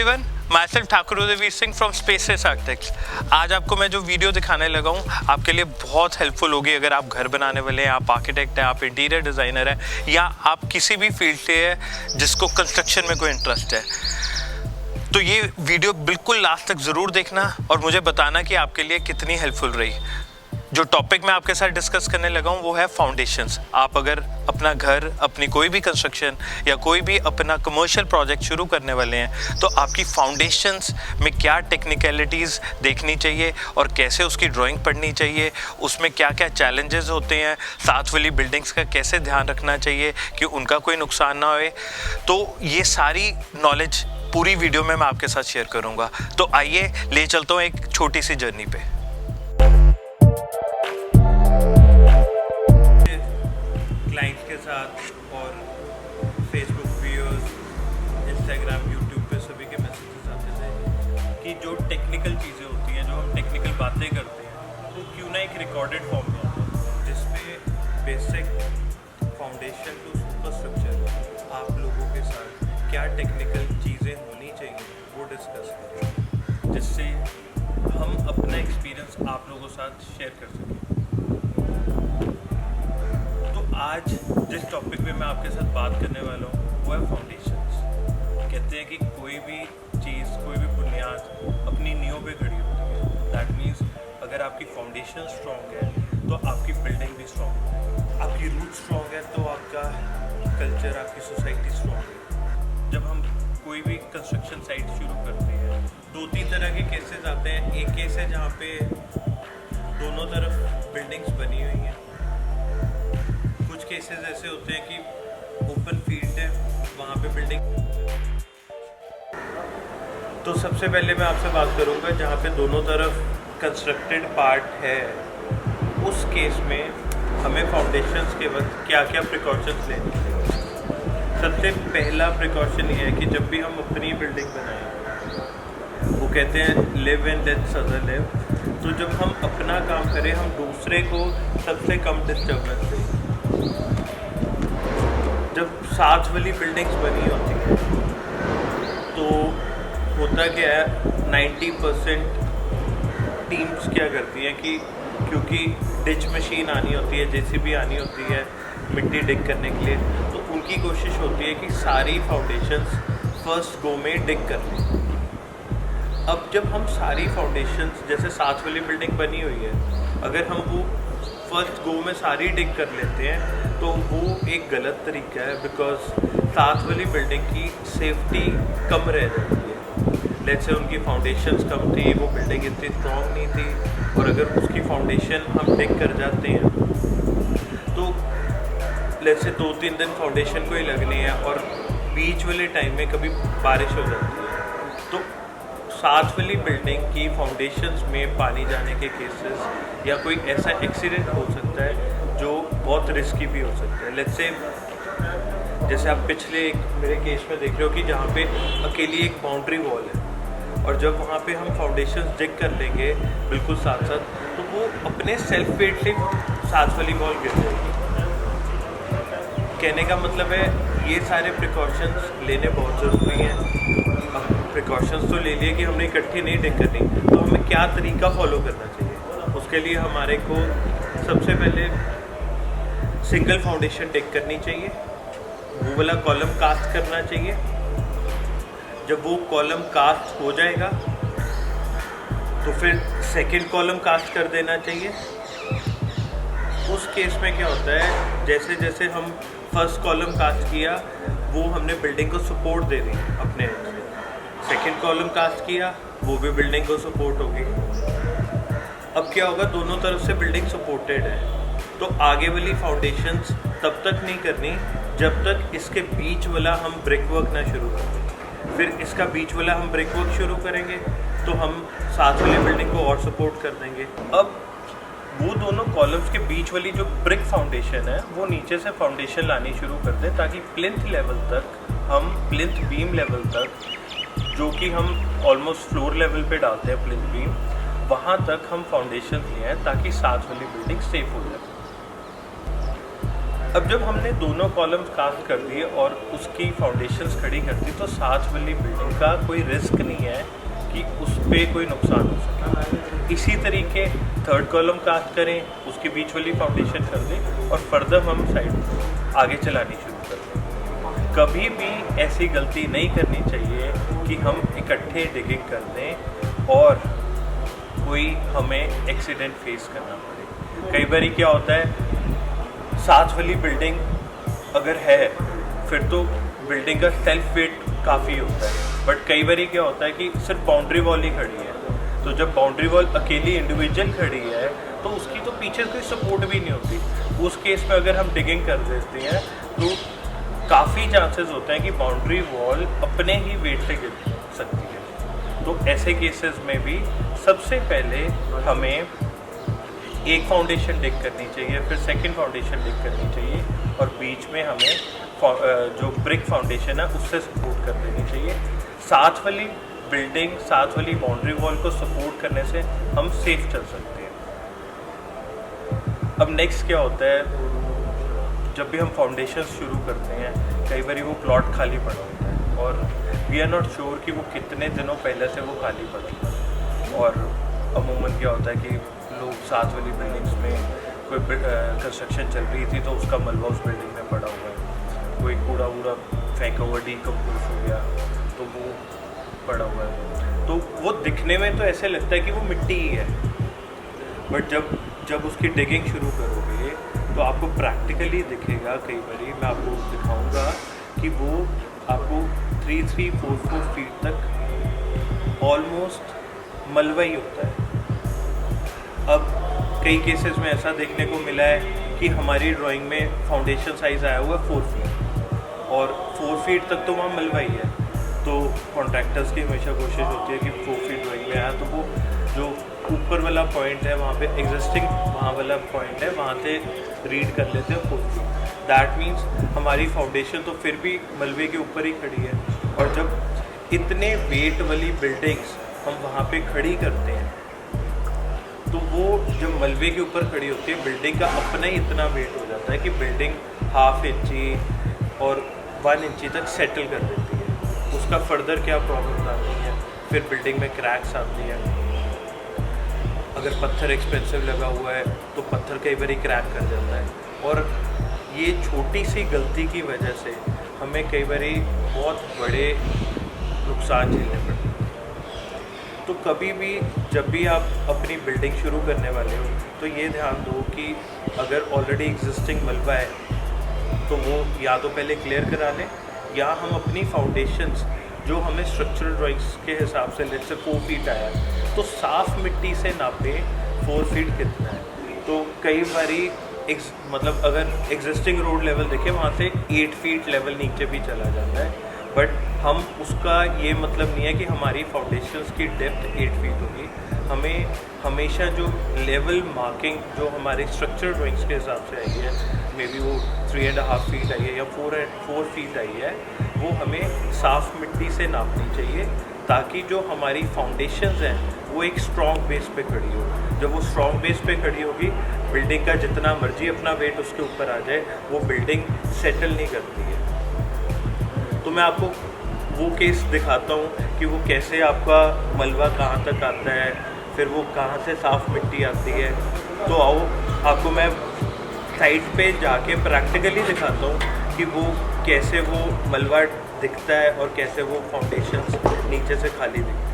Everyone, my self Thakur Udayveer Singh from spaces architects. आज आपको मैं जो वीडियो दिखाने लगा हूँ आपके लिए बहुत हेल्पफुल होगी। अगर आप घर बनाने वाले हैं, आप आर्किटेक्ट हैं, आप इंटीरियर डिज़ाइनर हैं, या आप किसी भी फील्ड से हैं जिसको कंस्ट्रक्शन में कोई इंटरेस्ट है, तो ये वीडियो बिल्कुल लास्ट तक ज़रूर देखना और मुझे बताना कि आपके लिए कितनी हेल्पफुल रही। जो टॉपिक मैं आपके साथ डिस्कस करने लगा हूँ वो है फाउंडेशंस। आप अगर अपना घर, अपनी कोई भी कंस्ट्रक्शन या कोई भी अपना कमर्शियल प्रोजेक्ट शुरू करने वाले हैं, तो आपकी फाउंडेशंस में क्या टेक्निकलिटीज़ देखनी चाहिए और कैसे उसकी ड्राइंग पढ़नी चाहिए, उसमें क्या क्या चैलेंजेस होते हैं, साथ वाली बिल्डिंग्स का कैसे ध्यान रखना चाहिए कि उनका कोई नुकसान ना होए। तो ये सारी नॉलेज पूरी वीडियो में मैं आपके साथ शेयर करूँगा। तो आइए ले चलता हूँ एक छोटी सी जर्नी पे। क्लाइंट्स के साथ और फेसबुक व्यूअर्स, इंस्टाग्राम, यूट्यूब पे सभी के मैसेजेस आते थे कि जो टेक्निकल चीज़ें होती हैं, जो हम टेक्निकल बातें करते हैं, वो क्यों ना एक रिकॉर्डेड फॉर्म में आते हैं जिसमें basic foundation to superstructure आप लोगों के साथ क्या टेक्निकल चीज़ें होनी चाहिए वो डिस्कस करें, जिससे हम अपना एक्सपीरियंस आप लोगों के साथ शेयर कर सकें। आज जिस टॉपिक पे मैं आपके साथ बात करने वाला हूँ वो है फाउंडेशंस। कहते हैं कि कोई भी चीज़, कोई भी बुनियाद अपनी नींव पे खड़ी होती है। दैट मीन्स अगर आपकी फाउंडेशन स्ट्रॉन्ग है तो आपकी बिल्डिंग भी स्ट्रॉन्ग है, आपकी रूट स्ट्रॉन्ग है तो आपका कल्चर, आपकी सोसाइटी स्ट्रॉन्ग है। जब हम कोई भी कंस्ट्रक्शन साइट शुरू करते हैं, 2-3 तरह के केसेस आते हैं। एक केस है जहाँ पे दोनों तरफ बिल्डिंग्स बनी हुई हैं। कुछ केसेस ऐसे होते हैं कि ओपन फील्ड है, वहाँ पे बिल्डिंग। तो सबसे पहले मैं आपसे बात करूँगा जहाँ पे दोनों तरफ कंस्ट्रक्टेड पार्ट है, उस केस में हमें फाउंडेशंस के वक्त क्या क्या प्रिकॉशंस लेने चाहिए। सबसे पहला प्रिकॉशन ये है कि जब भी हम अपनी बिल्डिंग बनाएं, वो कहते हैं live and let's other live. तो जब हम अपना काम करें, हम दूसरे को सबसे कम डिस्टर्बेंस दें। जब साथ वाली बिल्डिंग्स बनी होती हैं तो होता क्या है, 90% टीम्स क्या करती हैं कि क्योंकि डिच मशीन आनी होती है, जेसीबी आनी होती है मिट्टी डिग करने के लिए, तो उनकी कोशिश होती है कि सारी फाउंडेशंस फर्स्ट गो में डिग कर लें। अब जब हम सारी फाउंडेशंस, जैसे साथ वाली बिल्डिंग बनी हुई है, अगर हम वो फर्स्ट गो में सारी डिग कर लेते हैं तो वो एक गलत तरीका है, बिकॉज साथ वाली बिल्डिंग की सेफ्टी कम रह जाती है। लेट्स से उनकी फाउंडेशंस कम थी, वो बिल्डिंग इतनी स्ट्रॉन्ग नहीं थी, और अगर उसकी फाउंडेशन हम डिग कर जाते हैं तो लेट्स से 2-3 दिन फाउंडेशन को ही लगने हैं और बीच वाले टाइम में कभी बारिश हो जाती है, तो साथ वाली बिल्डिंग की फाउंडेशंस में पानी जाने के केसेस या कोई ऐसा एक्सीडेंट हो सकता है जो बहुत रिस्की भी हो सकता है। लेट्स से जैसे आप पिछले एक मेरे केस में देख रहे हो कि जहाँ पे अकेली एक बाउंड्री वॉल है, और जब वहाँ पे हम फाउंडेशंस डिग कर लेंगे बिल्कुल साथ साथ, तो वो अपने सेल्फ वेट से साथ वाली वॉल गिर जाएगी। कहने का मतलब है ये सारे प्रिकॉशंस लेने बहुत ज़रूरी हैं। प्रिकॉशंस तो ले लिए कि हमने इकट्ठी नहीं डिग करनी, तो हमें क्या तरीका फॉलो करना चाहिए। उसके लिए हमारे को सबसे पहले सिंगल फाउंडेशन डिग करनी चाहिए, वो वाला कॉलम कास्ट करना चाहिए। जब वो कॉलम कास्ट हो जाएगा तो फिर सेकंड कॉलम कास्ट कर देना चाहिए। उस केस में क्या होता है, जैसे जैसे हम फर्स्ट कॉलम कास्ट किया वो हमने बिल्डिंग को सपोर्ट दे दी अपने एंड से, सेकंड कॉलम कास्ट किया वो भी बिल्डिंग को सपोर्ट होगी। अब क्या होगा, दोनों तरफ से बिल्डिंग सपोर्टेड है, तो आगे वाली फाउंडेशंस तब तक नहीं करनी जब तक इसके बीच वाला हम ब्रिक वर्क ना शुरू करें। फिर इसका बीच वाला हम ब्रिक वर्क शुरू करेंगे तो हम साथ वाली बिल्डिंग को और सपोर्ट कर देंगे। अब वो दोनों कॉलम्स के बीच वाली जो ब्रिक फाउंडेशन है वो नीचे से फाउंडेशन लानी शुरू कर दें, ताकि प्लिंथ लेवल तक हम, प्लिंथ बीम लेवल तक, जो कि हम ऑलमोस्ट फ्लोर लेवल पे डालते हैं प्लिंथ बीम, वहाँ तक हम फाउंडेशन लिए हैं ताकि साथ वाली बिल्डिंग सेफ हो जाए। अब जब हमने दोनों कॉलम्स कास्ट कर दिए और उसकी फाउंडेशंस खड़ी कर दी, तो साथ वाली बिल्डिंग का कोई रिस्क नहीं है कि उस पर कोई नुकसान हो सके। इसी तरीके थर्ड कॉलम कास्ट करें, उसके बीच वाली फाउंडेशन कर दें और फर्दर हम साइड आगे चलानी शुरू कर दें। कभी भी ऐसी गलती नहीं करनी चाहिए कि हम इकट्ठे डिगिंग कर दें और कोई हमें एक्सीडेंट फेस करना पड़े। कई बार क्या होता है, साथ वाली बिल्डिंग अगर है फिर तो बिल्डिंग का सेल्फ वेट काफ़ी होता है, बट कई बार क्या होता है कि सिर्फ बाउंड्री वॉल ही खड़ी है। तो जब बाउंड्री वॉल अकेली इंडिविजुअल खड़ी है तो उसकी तो पीछे कोई सपोर्ट भी नहीं होती। उस केस में अगर हम डिगिंग कर देते हैं तो काफ़ी चांसेस होते हैं कि बाउंड्री वॉल अपने ही वेट से गिर सकती है। तो ऐसे केसेस में भी सबसे पहले हमें एक फाउंडेशन डिग करनी चाहिए, फिर सेकंड फाउंडेशन डिग करनी चाहिए और बीच में हमें जो ब्रिक फाउंडेशन है उससे सपोर्ट कर देनी चाहिए। साथ वाली बिल्डिंग, साथ वाली बाउंड्री वॉल को सपोर्ट करने से हम सेफ चल सकते हैं। अब नेक्स्ट क्या होता है, जब भी हम फाउंडेशन शुरू करते हैं कई बार वो प्लॉट खाली पड़ा होता है और वी आर नॉट श्योर कि वो कितने दिनों पहले से वो खाली पड़ा। और अमूमन क्या होता है कि लोग साथ वाली बिल्डिंग्स में कोई कंस्ट्रक्शन चल रही थी तो उसका मलबा उस बिल्डिंग में पड़ा हुआ है, कोई कूड़ा वूड़ा फेंका हुआ डीकम्पोज हो गया तो वो पड़ा हुआ है। तो वो दिखने में तो ऐसे लगता है कि वो मिट्टी ही है, बट जब उसकी डिगिंग शुरू करोगे तो आपको प्रैक्टिकली दिखेगा। कई बार मैं आपको दिखाऊंगा कि वो आपको 3-4 फीट तक ऑलमोस्ट मलबा ही होता है। अब कई केसेस में ऐसा देखने को मिला है कि हमारी ड्राइंग में फाउंडेशन साइज़ आया हुआ है 4 फीट और 4 फीट तक तो वहाँ मलबा ही है। तो कॉन्ट्रैक्टर्स की हमेशा कोशिश होती है कि 4 फीट ड्राइंग में आया तो वो जो ऊपर वाला पॉइंट है वहाँ पे एग्जिस्टिंग वहाँ वाला पॉइंट है वहाँ से रीड कर लेते हैं 4 फीट। दैट मीन्स हमारी फाउंडेशन तो फिर भी मलबे के ऊपर ही खड़ी है। और जब इतने वेट वाली बिल्डिंग्स हम वहाँ पे खड़ी करते हैं तो वो जब मलबे के ऊपर खड़ी होती है बिल्डिंग का अपना ही इतना वेट हो जाता है कि बिल्डिंग 1/2 इंची और 1 इंची तक सेटल कर देती है। उसका फर्दर क्या प्रॉब्लम आती है, फिर बिल्डिंग में क्रैक्स आती हैं। अगर पत्थर एक्सपेंसिव लगा हुआ है तो पत्थर कई बार क्रैक कर जाता है और ये छोटी सी गलती की वजह से हमें कई बार बहुत बड़े नुकसान झेलने पड़ते हैं। तो कभी भी जब भी आप अपनी बिल्डिंग शुरू करने वाले हो तो ये ध्यान दो कि अगर ऑलरेडी एग्जिस्टिंग मलबा है तो वो या तो पहले क्लियर करा लें या हम अपनी फाउंडेशंस जो हमें स्ट्रक्चरल ड्राइंग्स के हिसाब से लेट से 4 फीट आया तो साफ़ मिट्टी से नापे 4 फीट कितना है। तो कई बारी मतलब अगर एग्जिस्टिंग रोड लेवल देखें वहाँ से 8 फीट लेवल नीचे भी चला जाता है, बट हम उसका ये मतलब नहीं है कि हमारी फाउंडेशंस की डेप्थ 8 फीट होगी। हमें हमेशा जो लेवल मार्किंग जो हमारे स्ट्रक्चर ड्राइंग्स के हिसाब से आई है, मे बी वो 3.5 फीट आई है या 4 फीट आई है, वो हमें साफ़ मिट्टी से नापनी चाहिए ताकि जो हमारी फाउंडेशंस हैं वो एक स्ट्रॉन्ग बेस पे खड़ी हो। जब वो स्ट्रॉन्ग बेस पे खड़ी होगी बिल्डिंग का जितना मर्जी अपना वेट उसके ऊपर आ जाए वो बिल्डिंग सेटल नहीं करती है। तो मैं आपको वो केस दिखाता हूँ कि वो कैसे आपका मलबा कहाँ तक आता है, फिर वो कहाँ से साफ़ मिट्टी आती है। तो आओ आपको मैं साइट पे जाके प्रैक्टिकली दिखाता हूँ कि वो कैसे वो मलबा दिखता है और कैसे वो फाउंडेशंस नीचे से खाली दिखता है।